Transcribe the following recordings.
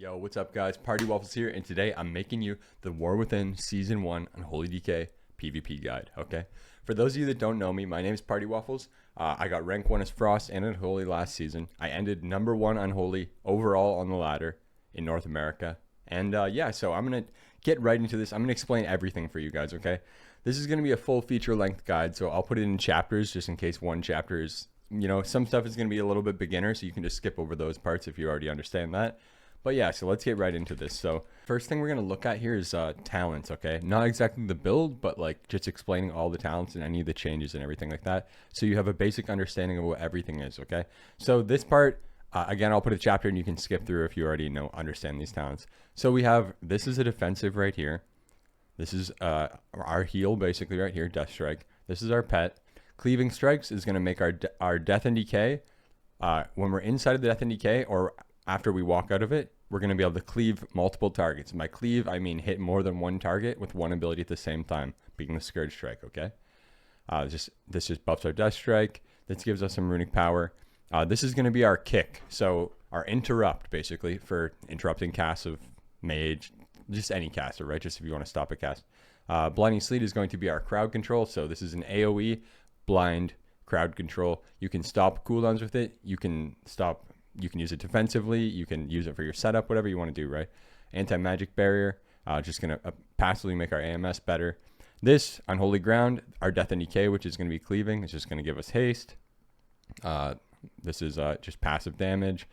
Yo, what's up guys? Partywaffles here, and today I'm making you the War Within Season 1 Unholy DK PvP guide, okay? For those of you that don't know me, my name is Partywaffles. I got rank 1 as Frost and Unholy last season. I ended number 1 Unholy overall on the ladder in North America. And yeah, so I'm going to get right into this. I'm going to explain everything for you guys, okay? This is going to be a full feature-length guide, so I'll put it in chapters just in case one chapter is, some stuff is going to be a little bit beginner, so you can just skip over those parts if you already understand that. But yeah, so let's get right into this. So first thing we're going to look at here is talents, okay? Not exactly the build, but like just explaining all the talents and any of the changes and everything like that. So you have a basic understanding of what everything is, okay? So this part, again, I'll put a chapter and you can skip through if you already understand these talents. So we have, this is a defensive right here. This is our heal basically right here, Death Strike. This is our pet. Cleaving Strikes is going to make our Death and Decay. When we're inside of the Death and Decay or after we walk out of it, we're going to be able to cleave multiple targets. By cleave, I mean hit more than one target with one ability at the same time, being the Scourge Strike, okay? This just buffs our Death Strike. This gives us some runic power. This is going to be our kick. So our interrupt, basically, for interrupting casts of mage, just any caster, right? Just if you want to stop a cast. Blinding Sleet is going to be our crowd control. So this is an AoE, blind, crowd control. You can stop cooldowns with it. You can use it defensively. You can use it for your setup, whatever you want to do, right? Anti-magic barrier, just going to passively make our AMS better. This, Unholy Ground, our Death and Decay, which is going to be cleaving. It's just going to give us haste. This is just passive damage.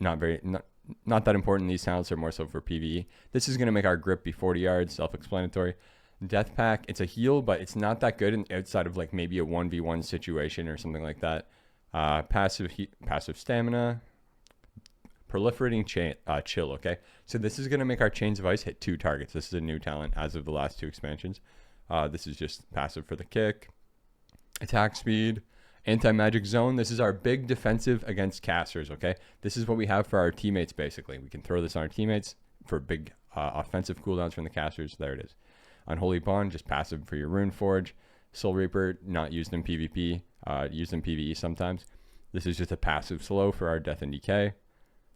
Not that important. These talents are more so for PvE. This is going to make our grip be 40 yards, self-explanatory. Death Pack, it's a heal, but it's not that good outside of like maybe a 1v1 situation or something like that. Passive stamina. Proliferating chill, okay? So this is going to make our Chains of Ice hit 2 targets. This is a new talent as of the last 2 expansions. This is just passive for the kick. Attack speed. Anti-magic zone. This is our big defensive against casters, okay? This is what we have for our teammates, basically. We can throw this on our teammates for big offensive cooldowns from the casters. There it is. Unholy Bond, just passive for your Rune Forge. Soul Reaper, not used in PvP. Used in PvE sometimes. This is just a passive slow for our Death and Decay.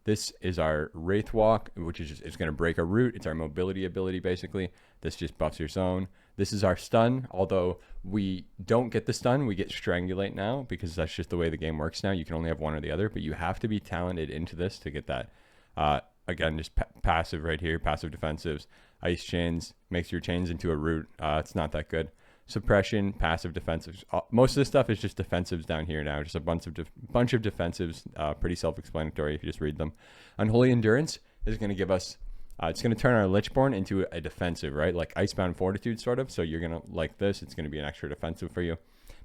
This is our Wraith Walk, which is it's going to break a root. It's our mobility ability, basically. This just buffs your zone. This is our Stun, although we don't get the Stun. We get Strangulate now because that's just the way the game works now. You can only have one or the other, but you have to be talented into this to get that. Again, just passive right here, passive defensives. Ice Chains makes your chains into a root. It's not that good. Suppression, passive defensives. Most of this stuff is just defensives down here now. Just a bunch of defensives. Pretty self-explanatory if you just read them. Unholy Endurance is going to give us, it's going to turn our Lichborn into a defensive, right? Like Icebound Fortitude, sort of. So you're going to like this. It's going to be an extra defensive for you.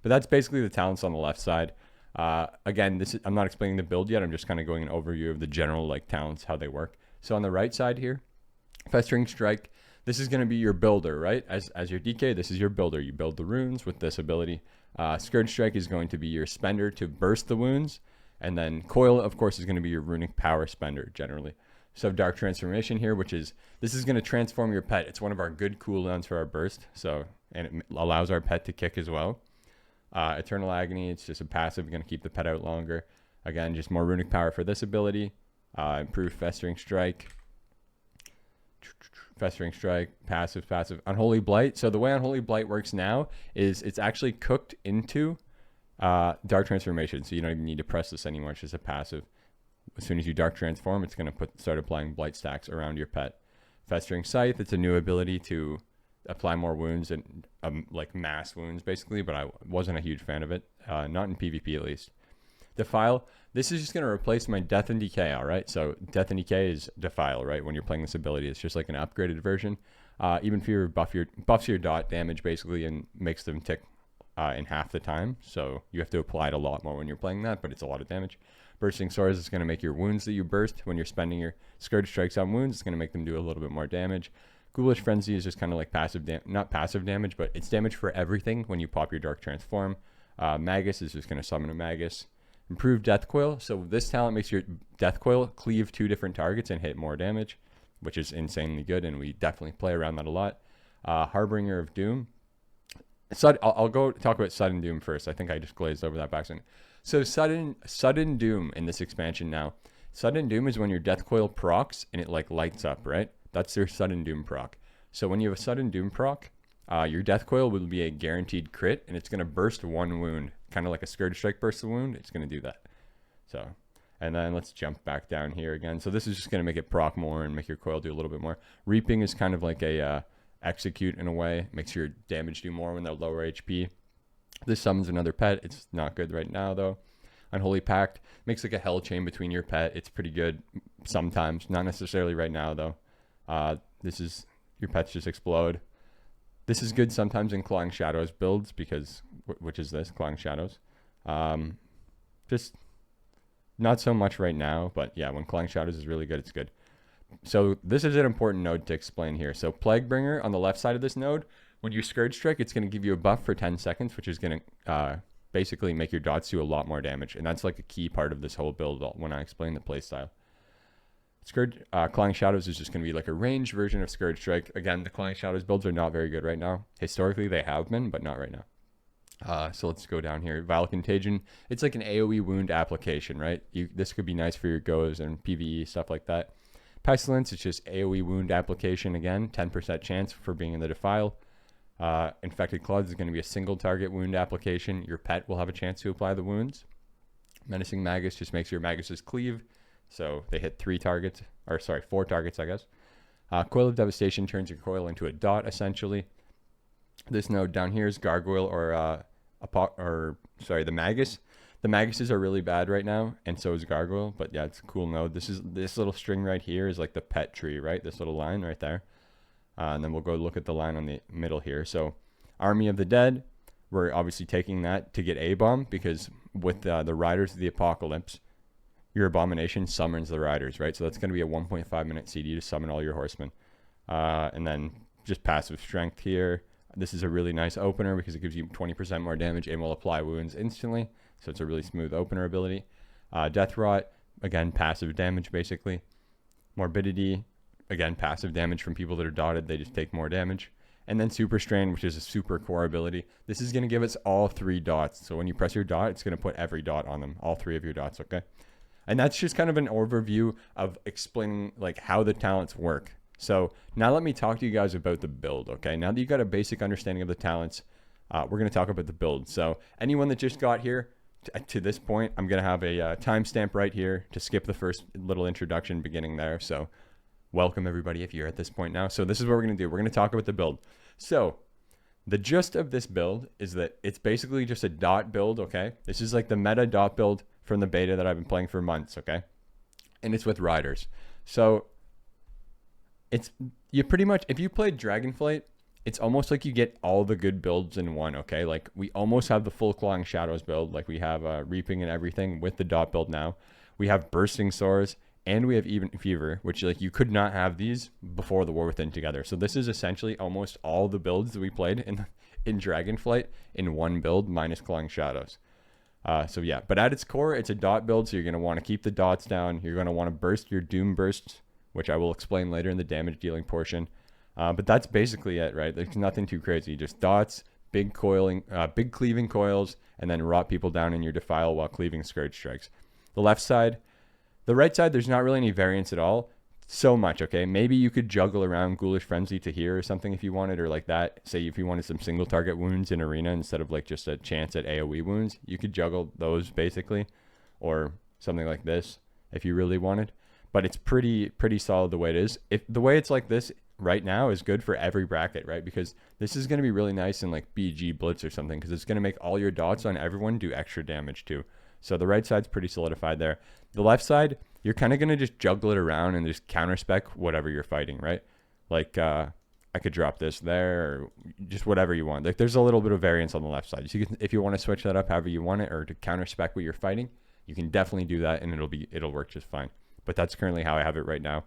But that's basically the talents on the left side. Again, I'm not explaining the build yet. I'm just kind of going an overview of the general like talents, how they work. So on the right side here, Festering Strike. This is going to be your builder, right? As your DK, this is your builder. You build the runes with this ability. Scourge Strike is going to be your spender to burst the wounds. And then Coil, of course, is going to be your runic power spender, generally. So Dark Transformation here, this is going to transform your pet. It's one of our good cooldowns for our burst. And it allows our pet to kick as well. Eternal Agony, it's just a passive, going to keep the pet out longer. Again, just more runic power for this ability. Improved Festering Strike. Festering Strike, passive. Unholy Blight. So the way Unholy Blight works now is it's actually cooked into Dark Transformation. So you don't even need to press this anymore. It's just a passive. As soon as you Dark Transform, it's going to start applying Blight stacks around your pet. Festering Scythe, it's a new ability to apply more wounds and like mass wounds, basically. But I wasn't a huge fan of it. Not in PvP, at least. Defile. This is just going to replace my Death and Decay, all right? So Death and Decay is Defile, right? When you're playing this ability, it's just like an upgraded version. Even Fear buffs your dot damage, basically, and makes them tick in half the time. So you have to apply it a lot more when you're playing that, but it's a lot of damage. Bursting Swords is going to make your wounds that you burst when you're spending your Scourge Strikes on wounds. It's going to make them do a little bit more damage. Ghoulish Frenzy is just kind of like not passive damage, but it's damage for everything when you pop your Dark Transform. Magus is just going to summon a Magus. Improved Death Coil. So this talent makes your Death Coil cleave 2 different targets and hit more damage, which is insanely good, and we definitely play around that a lot. Harbinger of Doom. I'll go talk about Sudden Doom first. I think I just glazed over that back. So sudden doom in this expansion now. Sudden Doom is when your Death Coil procs and it like lights up, right? That's your Sudden Doom proc. So when you have a Sudden Doom proc, your Death Coil will be a guaranteed crit, and it's going to burst 1 wound, kind of like a Scourge Strike bursts a wound. It's going to do that. So, and then let's jump back down here again. So this is just going to make it proc more and make your coil do a little bit more. Reaping is kind of like a execute in a way. Makes your damage do more when they're lower HP. This summons another pet. It's not good right now though. Unholy Pact makes like a hell chain between your pet. It's pretty good sometimes, not necessarily right now though. This is your pets just explode. This is good sometimes in Clawing Shadows builds because, which is this, Clawing Shadows. Just not so much right now, but yeah, when Clawing Shadows is really good, it's good. So this is an important node to explain here. So Plaguebringer on the left side of this node, when you Scourge Strike, it's going to give you a buff for 10 seconds, which is going to basically make your dots do a lot more damage. And that's like a key part of this whole build when I explain the playstyle. Clawing Shadows is just going to be like a ranged version of Scourge Strike. Again, the Clawing Shadows builds are not very good right now. Historically, they have been, but not right now. So let's go down here. Vile Contagion. It's like an AoE wound application, right? This could be nice for your goes and PvE, stuff like that. Pestilence, it's just AoE wound application again. 10% chance for being in the Defile. Infected Claws is going to be a single target wound application. Your pet will have a chance to apply the wounds. Menacing Magus just makes your Magus's cleave. So they hit 4 targets, I guess. Coil of Devastation turns your coil into a dot, essentially. This node down here is Gargoyle or the Magus. The Maguses are really bad right now, and so is Gargoyle. But yeah, it's a cool node. This little string right here is like the pet tree, right? This little line right there. And then we'll go look at the line on the middle here. So Army of the Dead, we're obviously taking that to get A-Bomb because with the Riders of the Apocalypse, your Abomination summons the Riders, right? So that's going to be a 1.5 minute CD to summon all your Horsemen. And then just passive strength here. This is a really nice opener because it gives you 20% more damage and will apply wounds instantly. So it's a really smooth opener ability. Death Rot, again, passive damage basically. Morbidity, again, passive damage from people that are dotted. They just take more damage. And then Super Strain, which is a super core ability. This is going to give us all 3 dots. So when you press your dot, it's going to put every dot on them, all 3 of your dots, okay? And that's just kind of an overview of explaining like how the talents work. So now let me talk to you guys about the build, okay? Now that you got a basic understanding of the talents, we're going to talk about the build. So anyone that just got here to this point, I'm going to have a timestamp right here to skip the first little introduction beginning there. So welcome everybody if you're at this point now. So this is what we're going to do. We're going to talk about the build. So the gist of this build is that it's basically just a dot build, okay? This is like the meta dot build from the beta that I've been playing for months, okay? And it's with Riders. So you pretty much, if you played Dragonflight, it's almost like you get all the good builds in one, okay? Like we almost have the full Clawing Shadows build, like we have Reaping and everything with the dot build now. We have Bursting Swords and we have Even Fever, which like you could not have these before the War Within together. So this is essentially almost all the builds that we played in Dragonflight in one build minus Clawing Shadows. So yeah, but at its core, it's a dot build. So you're going to want to keep the dots down. You're going to want to burst your Doom Bursts, which I will explain later in the damage dealing portion. But that's basically it, right? There's nothing too crazy. Just dots, big cleaving coils, and then rot people down in your Defile while cleaving Scourge Strikes. The right side, there's not really any variance at all. So much, okay? Maybe you could juggle around Ghoulish Frenzy to here or something if you wanted, or like that. Say if you wanted some single target wounds in Arena instead of like just a chance at AoE wounds, you could juggle those basically, or something like this if you really wanted. But it's pretty solid the way it is. If the way it's like this right now is good for every bracket, right? Because this is going to be really nice in like BG Blitz or something, because it's going to make all your dots on everyone do extra damage too. So the right side's pretty solidified there. The left side, you're kind of going to just juggle it around and just counterspec whatever you're fighting, right? Like I could drop this there, or just whatever you want. Like there's a little bit of variance on the left side. So you can, if you want to switch that up however you want it, or to counterspec what you're fighting, you can definitely do that, and it'll work just fine. But that's currently how I have it right now.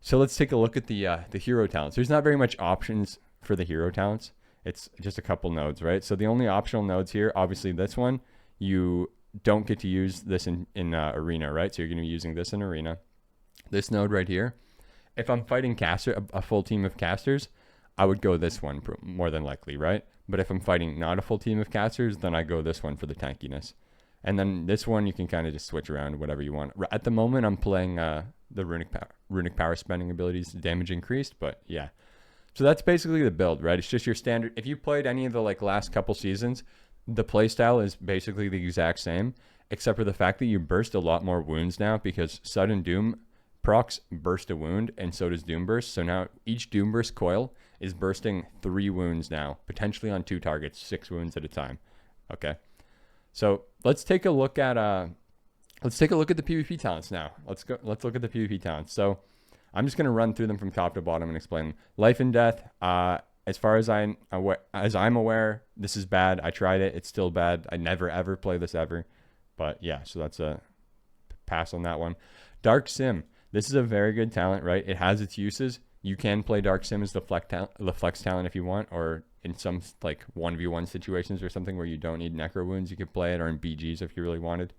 So let's take a look at the hero talents. There's not very much options for the hero talents. It's just a couple nodes, right? So the only optional nodes here, obviously this one, you don't get to use this in Arena, right? So you're going to be using this in Arena. This node right here, if I'm fighting a full team of casters, I would go this one more than likely, right? But if I'm fighting not a full team of casters, then I go this one for the tankiness. And then this one, you can kind of just switch around whatever you want. At the moment, I'm playing the runic power spending abilities, damage increased, but yeah. So that's basically the build, right? It's just your standard. If you played any of the like last couple seasons, the playstyle is basically the exact same, except for the fact that you burst a lot more wounds now because Sudden Doom procs burst a wound, and so does Doom Burst. So now each Doom Burst coil is bursting 3 wounds now, potentially on 2 targets, 6 wounds at a time. Okay. So let's take a look at the PvP talents now. Let's look at the PvP talents. So I'm just gonna run through them from top to bottom and explain them. Life and death. As far as I'm aware, this is bad. I tried it. It's still bad. I never ever play this ever. But yeah, so that's a pass on that one. Dark Sim. This is a very good talent, right? It has its uses. You can play Dark Sim as the flex talent if you want, or in some like 1v1 situations or something where you don't need necro wounds, you could play it, or in BGs if you really wanted.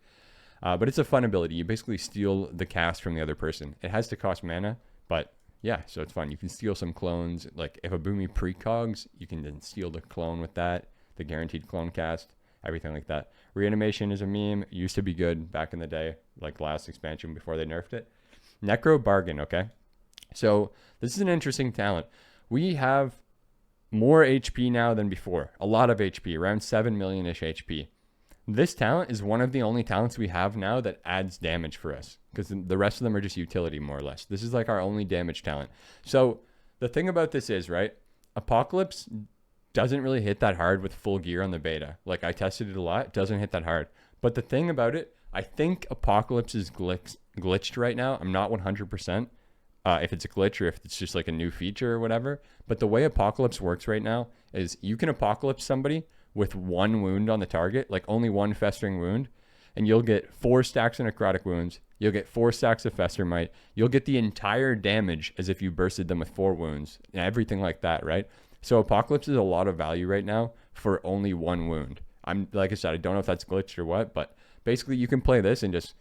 But it's a fun ability. You basically steal the cast from the other person. It has to cost mana, but yeah, so it's fun. You can steal some clones. Like if a Boomy precogs, you can then steal the clone with that, the guaranteed clone cast, everything like that. Reanimation is a meme. It used to be good back in the day, like last expansion before they nerfed it. Necro Bargain, okay? So this is an interesting talent. We have more HP now than before. A lot of HP, around 7 million-ish HP. This talent is one of the only talents we have now that adds damage for us, because the rest of them are just utility, more or less. This is like our only damage talent. So the thing about this is, right, Apocalypse doesn't really hit that hard with full gear on the beta. Like, I tested it a lot. It doesn't hit that hard. But the thing about it, I think Apocalypse is glitched right now. I'm not 100% if it's a glitch or if it's just like a new feature or whatever. But the way Apocalypse works right now is you can Apocalypse somebody with 1 wound on the target, like only 1 festering wound, and you'll get 4 stacks of necrotic wounds. You'll get 4 stacks of fester might. You'll get the entire damage as if you bursted them with 4 wounds and everything like that, right? So Apocalypse is a lot of value right now for only 1 wound. Like I said, I don't know if that's glitched or what, but basically you can play this and just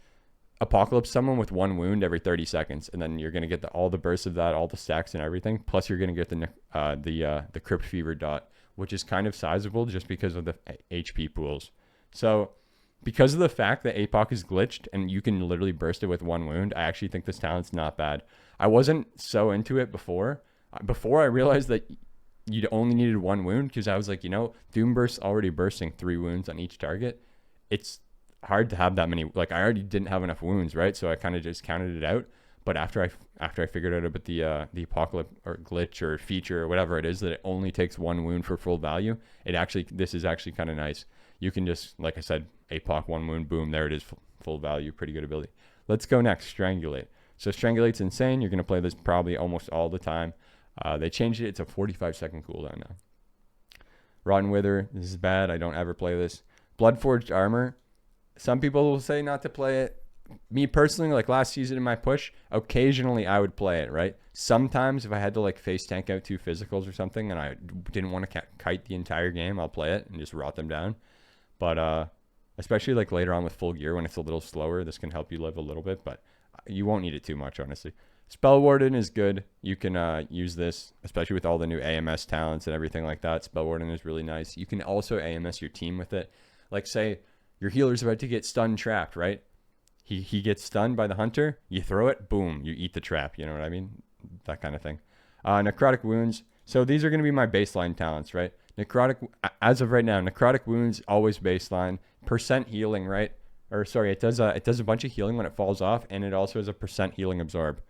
Apocalypse someone with 1 wound every 30 seconds, and then you're going to get all the bursts of that, all the stacks and everything. Plus you're going to get the Crypt Fever dot, which is kind of sizable just because of the HP pools. So because of the fact that APOC is glitched and you can literally burst it with 1 wound, I actually think this talent's not bad. I wasn't so into it before. Before I realized that you only needed 1 wound, because I was like, Doom Burst's already bursting 3 wounds on each target. It's hard to have that many. Like, I already didn't have enough wounds, right? So I kind of just counted it out. But after I figured out about the Apocalypse or glitch or feature or whatever it is, that it only takes 1 wound for full value, this is actually kind of nice. You can just, like I said, APOC 1 wound, boom, there it is, full value, pretty good ability. Let's go next, Strangulate. So Strangulate's insane. You're going to play this probably almost all the time. They changed it. It's a 45-second cooldown now. Rotten Wither. This is bad. I don't ever play this. Bloodforged Armor. Some people will say not to play it. Me personally, like last season in my push, occasionally I would play it, right? Sometimes if I had to like face tank out 2 physicals or something and I didn't want to kite the entire game, I'll play it and just rot them down. But especially like later on with full gear when it's a little slower, this can help you live a little bit, but you won't need it too much, honestly. Spell Warden is good. You can use this, especially with all the new AMS talents and everything like that. Spell Warden is really nice. You can also AMS your team with it. Like, say your healer's about to get stun trapped, right? He gets stunned by the hunter. You throw it, boom, you eat the trap. You know what I mean? That kind of thing. Necrotic Wounds. So these are going to be my baseline talents, right? As of right now, Necrotic Wounds, always baseline. Percent healing, right? Or sorry, it does a bunch of healing when it falls off, and it also has a percent healing absorb.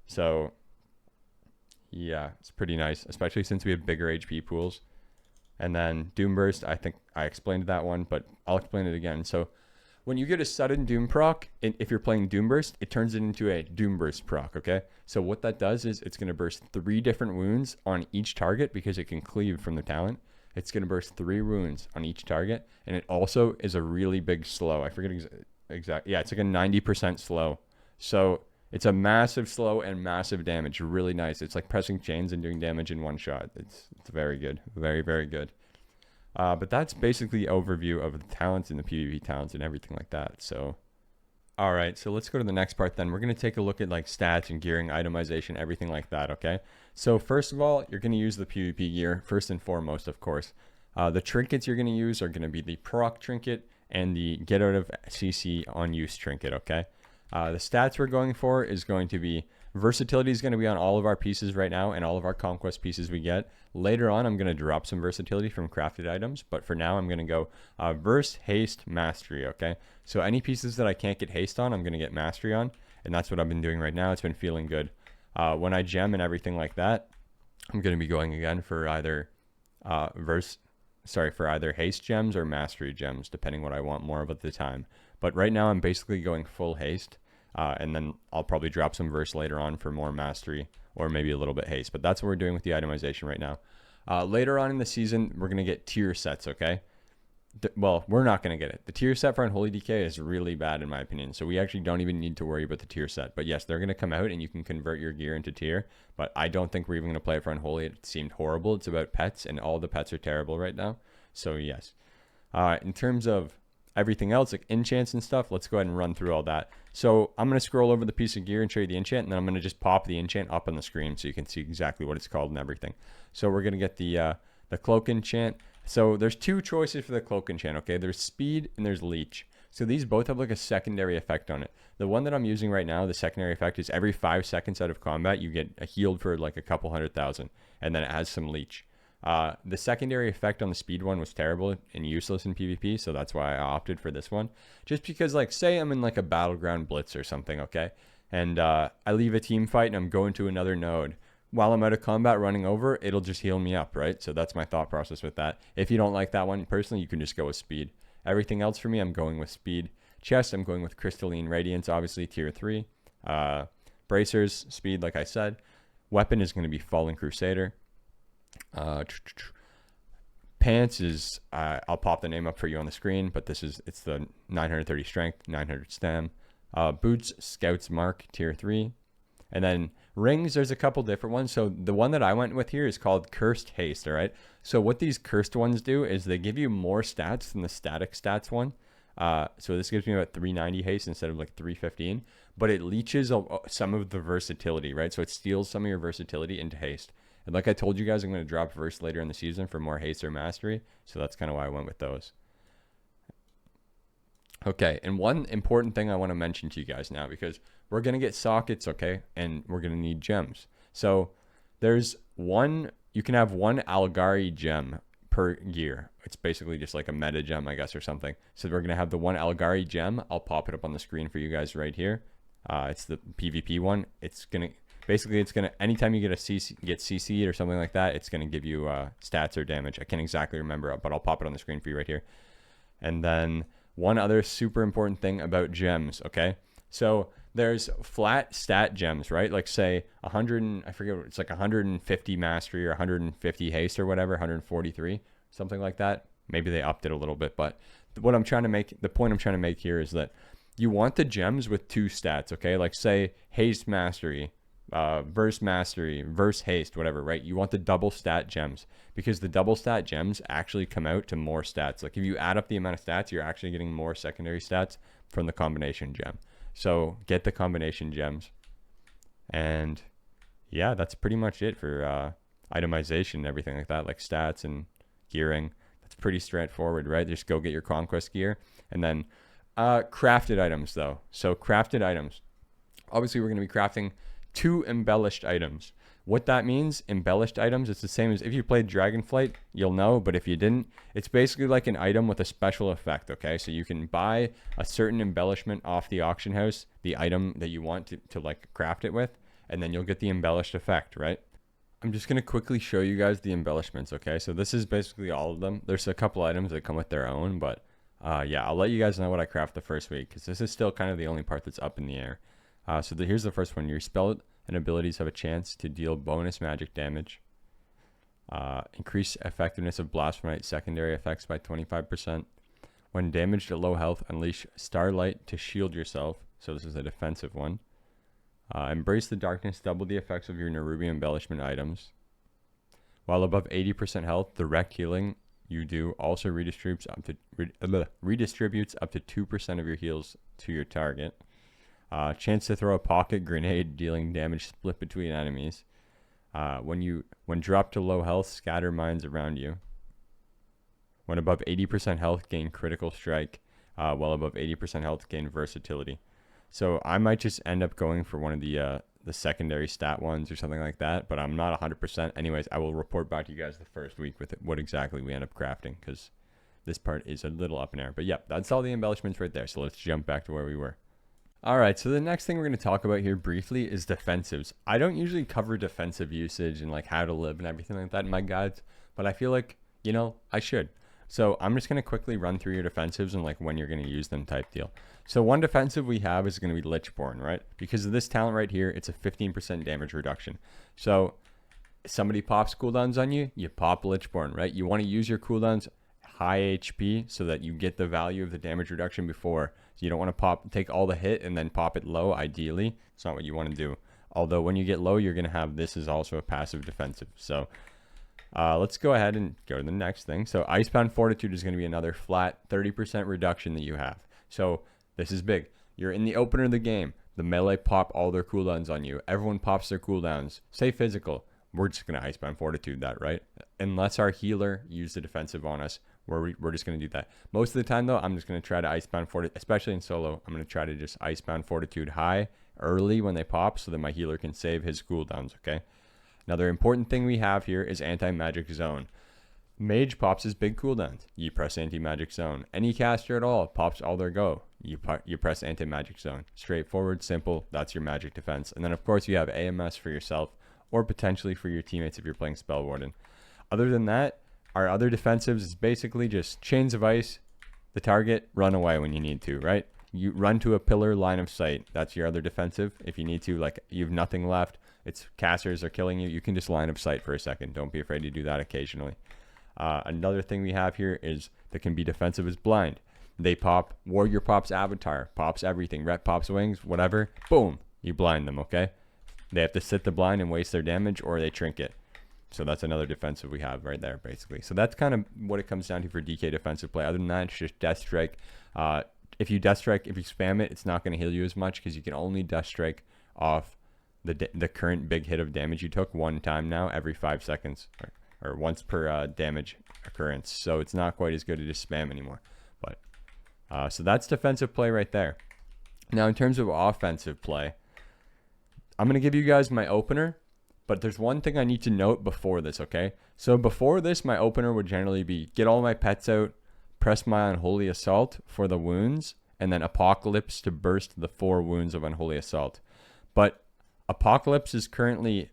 So, yeah, it's pretty nice, especially since we have bigger HP pools. And then Doom Burst, I think I explained that one, but I'll explain it again. So, when you get a sudden Doom proc, if you're playing Doom Burst, it turns it into a Doom Burst proc, okay? So what that does is it's going to burst 3 different wounds on each target because it can cleave from the talent. It's going to burst 3 wounds on each target, and it also is a really big slow. I forget exactly. Yeah, it's like a 90% slow. So it's a massive slow and massive damage. Really nice. It's like pressing chains and doing damage in 1 shot. It's very good. Very, very good. But that's basically the overview of the talents and the PvP talents and everything like that. So, all right. So let's go to the next part then. We're going to take a look at like stats and gearing, itemization, everything like that, okay? So first of all, you're going to use the PvP gear first and foremost, of course. The trinkets you're going to use are going to be the proc trinket and the get out of CC on use trinket, okay? The stats we're going for is going to be versatility is going to be on all of our pieces right now and all of our conquest pieces we get. Later on, I'm going to drop some versatility from crafted items, but for now, I'm going to go verse, haste, mastery, okay? So any pieces that I can't get haste on, I'm going to get mastery on, and that's what I've been doing right now. It's been feeling good. When I gem and everything like that, I'm going to be going again for either for either haste gems or mastery gems, depending what I want more of at the time. But right now, I'm basically going full haste. And then I'll probably drop some verse later on for more mastery or maybe a little bit haste. But that's what we're doing with the itemization right now. Later on in the season, we're going to get tier sets, okay? Well, we're not going to get it. The tier set for Unholy DK is really bad in my opinion. So we actually don't even need to worry about the tier set. But yes, they're going to come out and you can convert your gear into tier. But I don't think we're even going to play it for Unholy. It seemed horrible. It's about pets and all the pets are terrible right now. So yes. In terms of everything else, like enchants and stuff, let's go ahead and run through all that. So I'm going to scroll over the piece of gear and show you the enchant, and then I'm going to just pop the enchant up on the screen so you can see exactly what it's called and everything. So we're going to get the cloak enchant. So there's two choices for the cloak enchant, okay? There's speed and there's leech. So these both have like a secondary effect on it. The one that I'm using right now, the secondary effect is every 5 seconds out of combat, you get healed for like a couple 100,000, and then it has some leech. The secondary effect on the speed one was terrible and useless in PvP, so that's why I opted for this one. Just because, like, say I'm in like a battleground blitz or something, okay? And I leave a team fight and I'm going to another node. While I'm out of combat running over, it'll just heal me up, right? So that's my thought process with that. If you don't like that one, personally, you can just go with speed. Everything else for me, I'm going with speed. Chest, I'm going with Crystalline Radiance, obviously, tier 3. Bracers, speed, like I said. Weapon is going to be Fallen Crusader. Pants is I'll pop the name up for you on the screen, but it's the 930 strength, 900 stam. Boots, Scouts Mark, tier 3. And then rings, there's a couple different ones. So the one that I went with here is called Cursed Haste, all right? So what these cursed ones do is they give you more stats than the static stats one. So this gives me about 390 haste instead of like 315, but it leeches some of the versatility, right? So it steals some of your versatility into haste. And like I told you guys, I'm going to drop verse later in the season for more haste or mastery. So that's kind of why I went with those. Okay, and one important thing I want to mention to you guys now, because we're going to get sockets, okay? And we're going to need gems. So there's one, you can have one Algari gem per gear. It's basically just like a meta gem, I guess, or something. So we're going to have the one Algari gem. I'll pop it up on the screen for you guys right here. It's the PvP one. It's going to... Basically, it's going to, anytime you get CC'd or something like that, it's going to give you stats or damage. I can't exactly remember, but I'll pop it on the screen for you right here. And then one other super important thing about gems, okay? So there's flat stat gems, right? Like say 100, I forget, it's like 150 mastery or 150 haste or whatever, 143, something like that. Maybe they upped it a little bit, but what I'm trying to make, the point I'm trying to make here is that you want the gems with 2 stats, okay? Like say haste mastery, verse mastery, verse haste, whatever, right? You want the double stat gems because the double stat gems actually come out to more stats. Like if you add up the amount of stats, you're actually getting more secondary stats from the combination gem. So get the combination gems. And yeah, that's pretty much it for itemization and everything like that, like stats and gearing. That's pretty straightforward, right? Just go get your conquest gear. And then crafted items though. So crafted items. Obviously we're going to be crafting 2 embellished items. What that means, embellished items, it's the same as if you played Dragonflight, you'll know, but if you didn't, it's basically like an item with a special effect, okay? So you can buy a certain embellishment off the auction house, the item that you want to like craft it with, and then you'll get the embellished effect, right? I'm just going to quickly show you guys the embellishments, okay? So this is basically all of them. There's a couple items that come with their own, but yeah, I'll let you guys know what I craft the first week because this is still kind of the only part that's up in the air. Here's the first one. Your spell and abilities have a chance to deal bonus magic damage. Increase effectiveness of Blasphemite secondary effects by 25%. When damaged at low health, unleash Starlight to shield yourself. So this is a defensive one. Embrace the darkness, double the effects of your Nerubian embellishment items. While above 80% health, the wreck healing you do also redistributes up to 2% of your heals to your target. Chance to throw a pocket grenade, dealing damage split between enemies. When dropped to low health, scatter mines around you. When above 80% health, gain critical strike. well above 80% health gain versatility. So I might just end up going for one of the secondary stat ones or something like that, but I'm not 100%. Anyways, I will report back to you guys the first week with what exactly we end up crafting, because this part is a little up in air. But yeah, that's all the embellishments right there. So let's jump back to where we were. All right, so the next thing we're going to talk about here briefly is defensives. I don't usually cover defensive usage and like how to live and everything like that in my guides, but I feel like, you know, I should. So I'm just going to quickly run through your defensives and like when you're going to use them type deal. So one defensive we have is going to be Lichborn, right? Because of this talent right here, it's a 15% damage reduction. So somebody pops cooldowns on you, you pop Lichborn, right? You want to use your cooldowns high HP so that you get the value of the damage reduction before. So you don't want to take all the hit and then pop it low. Ideally, it's not what you want to do. Although when you get low, you're going to have this is also a passive defensive. So let's go ahead and go to the next thing. So Icebound Fortitude is going to be another flat 30% reduction that you have. So this is big. You're in the opener of the game. The melee pop all their cooldowns on you. Everyone pops their cooldowns. Say physical. We're just going to Icebound Fortitude that, right? Unless our healer used the defensive on us, we're just going to do that. Most of the time, though, I'm just going to try to Icebound Fortitude, especially in solo. I'm going to try to just Icebound Fortitude high early when they pop so that my healer can save his cooldowns, okay? Another important thing we have here is Anti-Magic Zone. Mage pops his big cooldowns. You press Anti-Magic Zone. Any caster at all pops all their go. You press Anti-Magic Zone. Straightforward, simple. That's your magic defense. And then, of course, you have AMS for yourself or potentially for your teammates if you're playing Spell Warden. Other than that, our other defensives is basically just Chains of Ice, the target, run away when you need to, right? You run to a pillar, line of sight. That's your other defensive. If you need to, like you have nothing left, it's casters are killing you, you can just line of sight for a second. Don't be afraid to do that occasionally. Another thing we have here is that can be defensive is Blind. They pop, Warrior pops Avatar, pops everything, Ret pops Wings, whatever, boom, you blind them, okay? They have to sit the blind and waste their damage, or they trinket. So that's another defensive we have right there, basically. So that's kind of what it comes down to for DK defensive play. Other than that, it's just Death Strike. If you Death Strike, if you spam it, it's not going to heal you as much because you can only Death Strike off the current big hit of damage you took one time now every 5 seconds, or once per damage occurrence. So it's not quite as good to just spam anymore. But so that's defensive play right there. Now in terms of offensive play, I'm going to give you guys my opener. But there's one thing I need to note before this, okay? So before this, my opener would generally be get all my pets out, press my Unholy Assault for the wounds, and then Apocalypse to burst the 4 wounds of Unholy Assault. But Apocalypse is currently,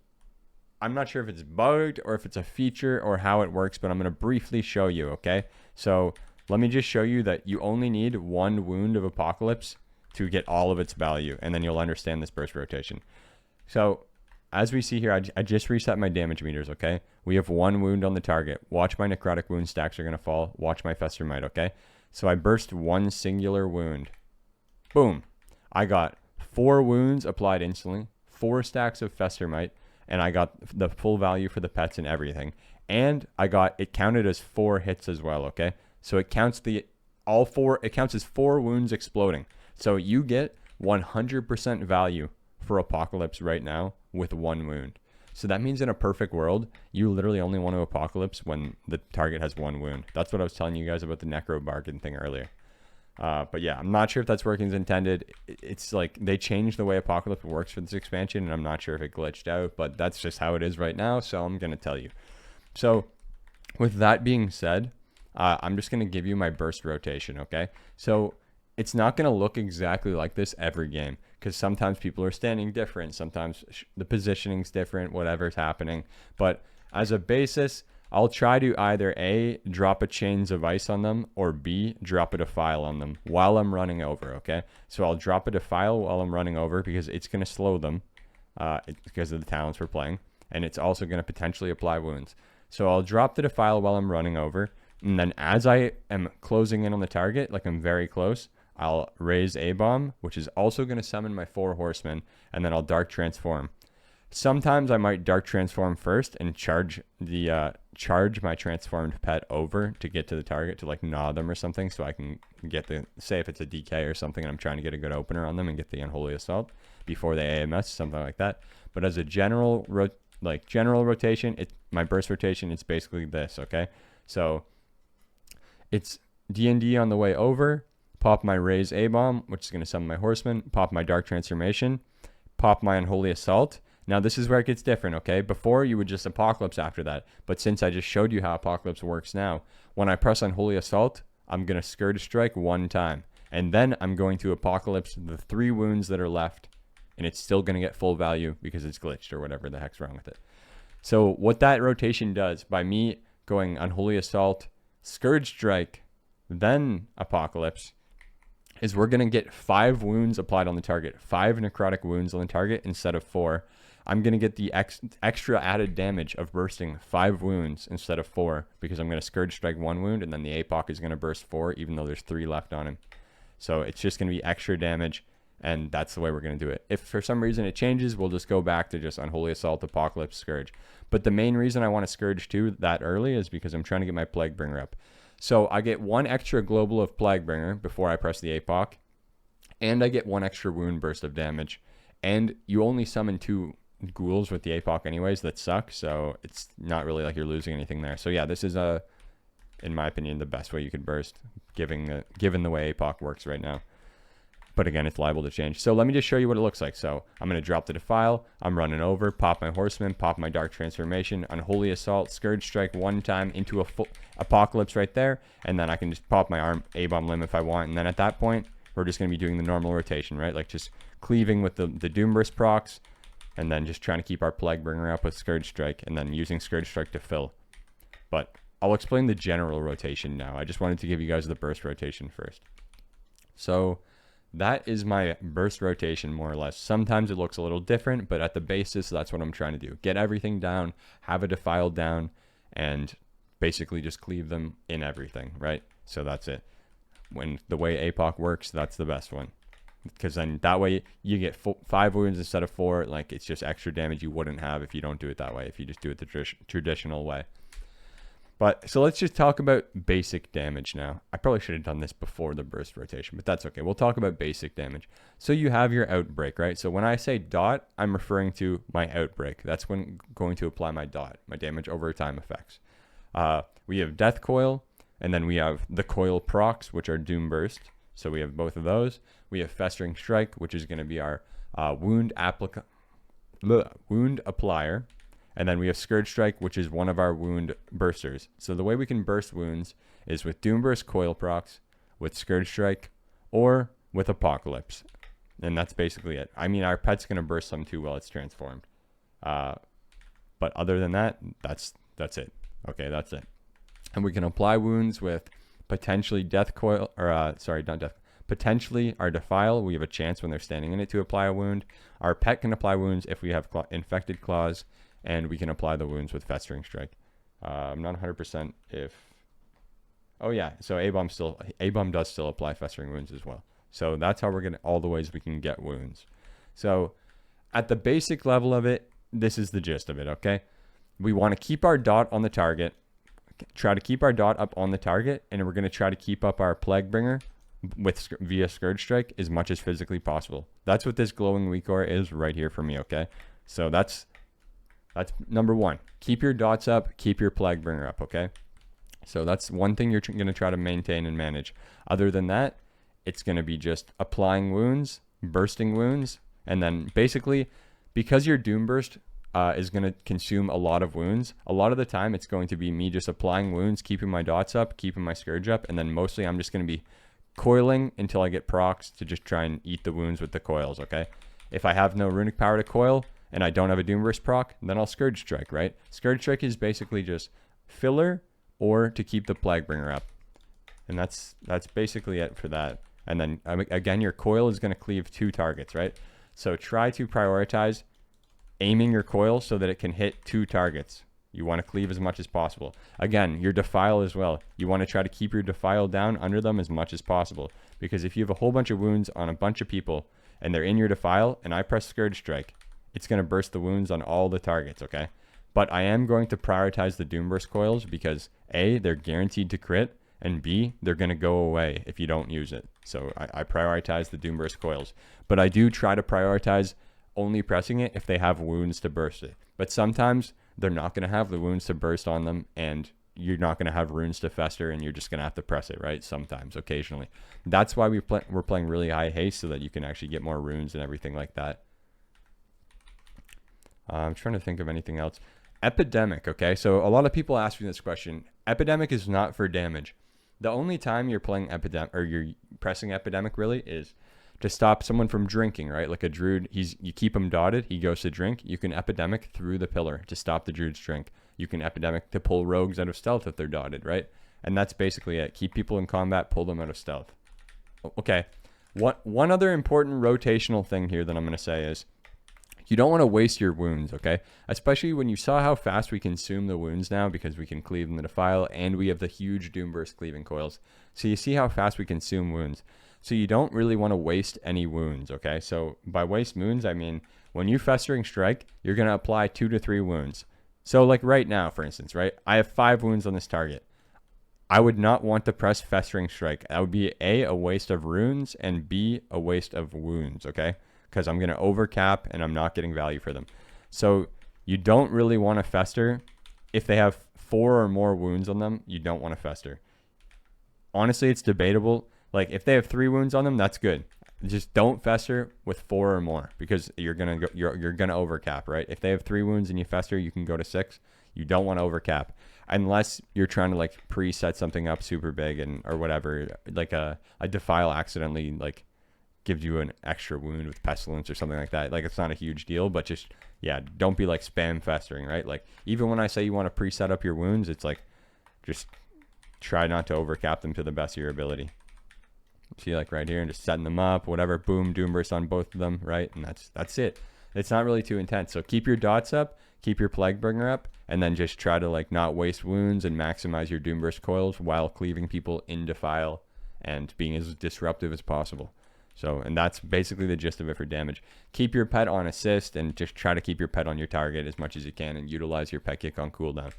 I'm not sure if it's bugged or if it's a feature or how it works, but I'm going to briefly show you, okay? So let me just show you that you only need 1 wound of Apocalypse to get all of its value, and then you'll understand this burst rotation. So as we see here, I just reset my damage meters, okay? We have 1 wound on the target. Watch my necrotic wound stacks are going to fall. Watch my Fester Might, okay? So I burst 1 singular wound. Boom. I got 4 wounds applied instantly, 4 stacks of Fester Might, and I got the full value for the pets and everything. And it counted as 4 hits as well, okay? So it counts it counts as 4 wounds exploding. So you get 100% value for Apocalypse right now with 1 wound. So that means in a perfect world, you literally only want to Apocalypse when the target has 1 wound. That's what I was telling you guys about the Necro Bargain thing earlier. But yeah, I'm not sure if that's working as intended. It's like they changed the way Apocalypse works for this expansion, and I'm not sure if it glitched out, but that's just how it is right now, so I'm going to tell you. So with that being said, I'm just going to give you my burst rotation, okay? So it's not going to look exactly like this every game because sometimes people are standing different. Sometimes the positioning's different, whatever's happening. But as a basis, I'll try to either A, drop a Chains of Ice on them, or B, drop a Defile on them while I'm running over, okay? So I'll drop a Defile while I'm running over because it's going to slow them because of the talents we're playing. And it's also going to potentially apply wounds. So I'll drop the Defile while I'm running over. And then as I am closing in on the target, like I'm very close, I'll raise A-Bomb, which is also going to summon my 4 Horsemen, and then I'll Dark Transform. Sometimes I might Dark Transform first and charge my transformed pet over to get to the target to like gnaw them or something, so I can get say if it's a DK or something and I'm trying to get a good opener on them and get the Unholy Assault before they AMS, something like that. But as a general rotation, my burst rotation, it's basically this, okay? So it's D&D on the way over, pop my Raise A-Bomb, which is going to summon my Horseman, pop my Dark Transformation, pop my Unholy Assault. Now this is where it gets different, okay? Before you would just Apocalypse after that, but since I just showed you how Apocalypse works now, when I press Unholy Assault, I'm going to Scourge Strike one time, and then I'm going to Apocalypse the 3 wounds that are left, and it's still going to get full value because it's glitched or whatever the heck's wrong with it. So what that rotation does, by me going Unholy Assault, Scourge Strike, then Apocalypse, is we're going to get 5 wounds applied on the target, 5 necrotic wounds on the target instead of 4. I'm going to get the extra added damage of bursting 5 wounds instead of 4 because I'm going to Scourge Strike 1 wound, and then the APOC is going to burst 4 even though there's 3 left on him. So it's just going to be extra damage, and that's the way we're going to do it. If for some reason it changes, we'll just go back to just Unholy Assault, Apocalypse, Scourge. But the main reason I want to Scourge 2 that early is because I'm trying to get my Plaguebringer up. So I get 1 extra global of Plaguebringer before I press the APOC, and I get 1 extra wound burst of damage, and you only summon 2 ghouls with the APOC anyways that suck, so it's not really like you're losing anything there. So yeah, this is in my opinion the best way you could burst given the way APOC works right now, but again it's liable to change. So let me just show you what it looks like. So I'm going to drop the Defile, I'm running over, pop my Horseman, pop my Dark Transformation, Unholy Assault, Scourge Strike 1 time into a full Apocalypse right there, and then I can just pop my A-Bomb Limb if I want, and then at that point we're just going to be doing the normal rotation, right? Like just cleaving with the Doomburst procs, and then just trying to keep our Plaguebringer up with Scourge Strike, and then using Scourge Strike to fill. But I'll explain the general rotation now. I just wanted to give you guys the burst rotation first. So that is my burst rotation, more or less. Sometimes it looks a little different, but at the basis, that's what I'm trying to do. Get everything down, have a Defile down, and basically just cleave them in everything, right? So that's it. When the way APOC works, that's the best one. Because then that way you get 5 wounds instead of 4. Like it's just extra damage you wouldn't have if you don't do it that way, if you just do it the traditional way. But so let's just talk about basic damage now. I probably should have done this before the burst rotation, but that's okay. We'll talk about basic damage. So you have your Outbreak, right? So when I say dot, I'm referring to my Outbreak. That's when I'm going to apply my dot, my damage over time effects. We have Death Coil, and then we have the Coil procs, which are Doom Burst. So we have both of those. We have Festering Strike, which is going to be our wound applier. And then we have Scourge Strike, which is one of our wound bursters. So the way we can burst wounds is with Doomburst Coil procs, with Scourge Strike, or with Apocalypse. And that's basically it. I mean, our pet's going to burst some too while it's transformed. But other than that, that's it. Okay, that's it. And we can apply wounds with potentially Death Coil, or potentially our Defile. We have a chance when they're standing in it to apply a wound. Our pet can apply wounds if we have infected claws, and we can apply the wounds with Festering Strike. I'm not 100% if... Oh yeah, so A-Bomb does still apply Festering Wounds as well. So that's how we're getting all the ways we can get wounds. So at the basic level of it, this is the gist of it, okay? We want to keep our dot on the target, try to keep our dot up on the target, and we're going to try to keep up our Plaguebringer via Scourge Strike as much as physically possible. That's what this glowing weak aura is right here for me, okay? So that's number 1. Keep your dots up, keep your Plaguebringer up, okay? So that's one thing you're going to try to maintain and manage. Other than that, it's going to be just applying wounds, bursting wounds, and then basically, because your Doom Burst is going to consume a lot of wounds, a lot of the time it's going to be me just applying wounds, keeping my dots up, keeping my Scourge up, and then mostly I'm just going to be coiling until I get procs to just try and eat the wounds with the coils, okay? If I have no runic power to coil, and I don't have a Doomburst proc, then I'll Scourge Strike, right? Scourge Strike is basically just filler or to keep the Plaguebringer up. And that's basically it for that. And then, again, your coil is going to cleave 2 targets, right? So try to prioritize aiming your coil so that it can hit 2 targets. You want to cleave as much as possible. Again, your Defile as well. You want to try to keep your Defile down under them as much as possible. Because if you have a whole bunch of wounds on a bunch of people, and they're in your Defile, and I press Scourge Strike, it's going to burst the wounds on all the targets, okay? But I am going to prioritize the Doomburst coils because A, they're guaranteed to crit, and B, they're going to go away if you don't use it. So I prioritize the Doomburst coils. But I do try to prioritize only pressing it if they have wounds to burst it. But sometimes they're not going to have the wounds to burst on them, and you're not going to have runes to fester, and you're just going to have to press it, right? Sometimes, occasionally. That's why we're playing really high haste, so that you can actually get more runes and everything like that. I'm trying to think of anything else. Epidemic, okay? So a lot of people ask me this question. Epidemic is not for damage. The only time you're playing Epidemic, or you're pressing Epidemic really, is to stop someone from drinking, right? Like a druid, you keep him dotted, he goes to drink. You can Epidemic through the pillar to stop the druid's drink. You can Epidemic to pull rogues out of stealth if they're dotted, right? And that's basically it. Keep people in combat, pull them out of stealth. Okay. One other important rotational thing here that I'm going to say is, you don't want to waste your wounds, okay? Especially when you saw how fast we consume the wounds now, because we can cleave them to defile, and we have the huge Doomburst cleaving coils. So you see how fast we consume wounds. So you don't really want to waste any wounds, okay? So by waste wounds, I mean, when you Festering Strike, you're going to apply 2 to 3 wounds. So like right now, for instance, right? I have 5 wounds on this target. I would not want to press Festering Strike. That would be A, a waste of runes, and B, a waste of wounds, okay? Because I'm going to overcap and I'm not getting value for them. So you don't really want to fester. If they have 4 or more wounds on them, you don't want to fester. Honestly, it's debatable. Like if they have 3 wounds on them, that's good. Just don't fester with 4 or more, because you're gonna overcap, right? If they have 3 wounds and you fester, you can go to 6. You don't want to overcap unless you're trying to like preset something up super big and or whatever. Like a defile accidentally like gives you an extra wound with pestilence or something like that. Like it's not a huge deal, but just, yeah, don't be like spam festering, right? Like even when I say you want to preset up your wounds, it's like, just try not to overcap them to the best of your ability. See, like right here, and just setting them up, whatever, boom, Doomburst on both of them, right? And that's it. It's not really too intense. So keep your dots up, keep your Plaguebringer up, and then just try to like not waste wounds and maximize your Doomburst coils while cleaving people in defile and being as disruptive as possible. So, and that's basically the gist of it for damage. Keep your pet on assist and just try to keep your pet on your target as much as you can, and utilize your pet kick on cooldown.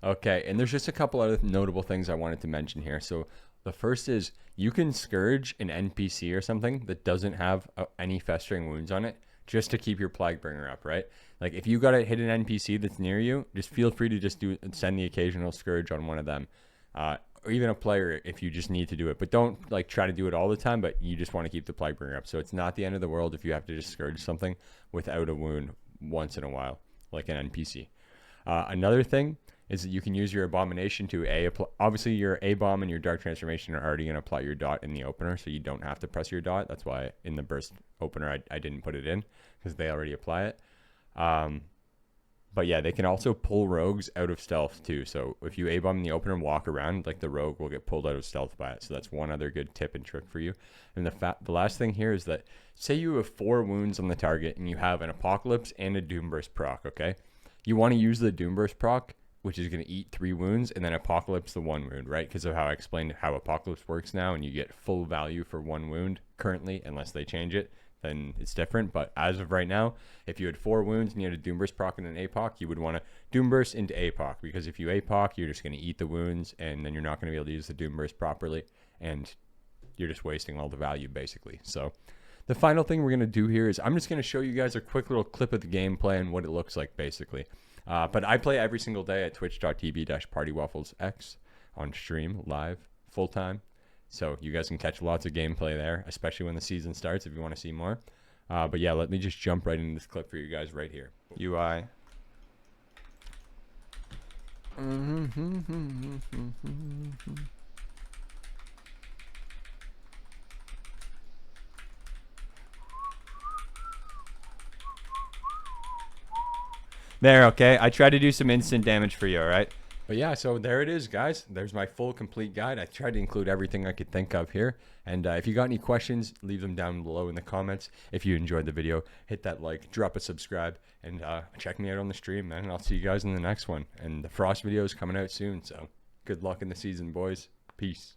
Okay, and there's just a couple other notable things I wanted to mention here. So the first is, you can Scourge an NPC or something that doesn't have any festering wounds on it, just to keep your Plaguebringer up, right? Like if you got to hit an NPC that's near you, just feel free to just send the occasional Scourge on one of them. Or even a player if you just need to do it. But don't like try to do it all the time, but you just want to keep the Plaguebringer up. So it's not the end of the world if you have to just Scourge something without a wound once in a while, like an NPC. Another thing is that you can use your Abomination to obviously your A-Bomb and your Dark Transformation are already going to apply your dot in the opener, so you don't have to press your dot. That's why in the burst opener I didn't put it in, because they already apply it. But yeah, they can also pull rogues out of stealth too. So if you A-Bomb in the opener and walk around, like the rogue will get pulled out of stealth by it. So that's one other good tip and trick for you. And the last thing here is that, say you have 4 wounds on the target and you have an Apocalypse and a Doomburst proc, okay? You want to use the Doomburst proc, which is going to eat 3 wounds, and then Apocalypse the 1 wound, right? Because of how I explained how Apocalypse works now, and you get full value for 1 wound currently, unless they change it. Then it's different. But as of right now, if you had 4 wounds and you had a Doomburst proc and an APOC, you would want to Doomburst into APOC, because if you APOC, you're just going to eat the wounds, and then you're not going to be able to use the Doomburst properly, and you're just wasting all the value basically. So the final thing we're going to do here is I'm just going to show you guys a quick little clip of the gameplay and what it looks like basically. But I play every single day at twitch.tv/PartywafflesX on stream live full time. So you guys can catch lots of gameplay there, especially when the season starts if you want to see more. But yeah, let me just jump right into this clip for you guys right here. UI. There, okay? I tried to do some instant damage for you, all right? But yeah, so there it is, guys. There's my full, complete guide. I tried to include everything I could think of here. And if you got any questions, leave them down below in the comments. If you enjoyed the video, hit that like, drop a subscribe, and check me out on the stream, man. And I'll see you guys in the next one. And the Frost video is coming out soon, so good luck in the season, boys. Peace.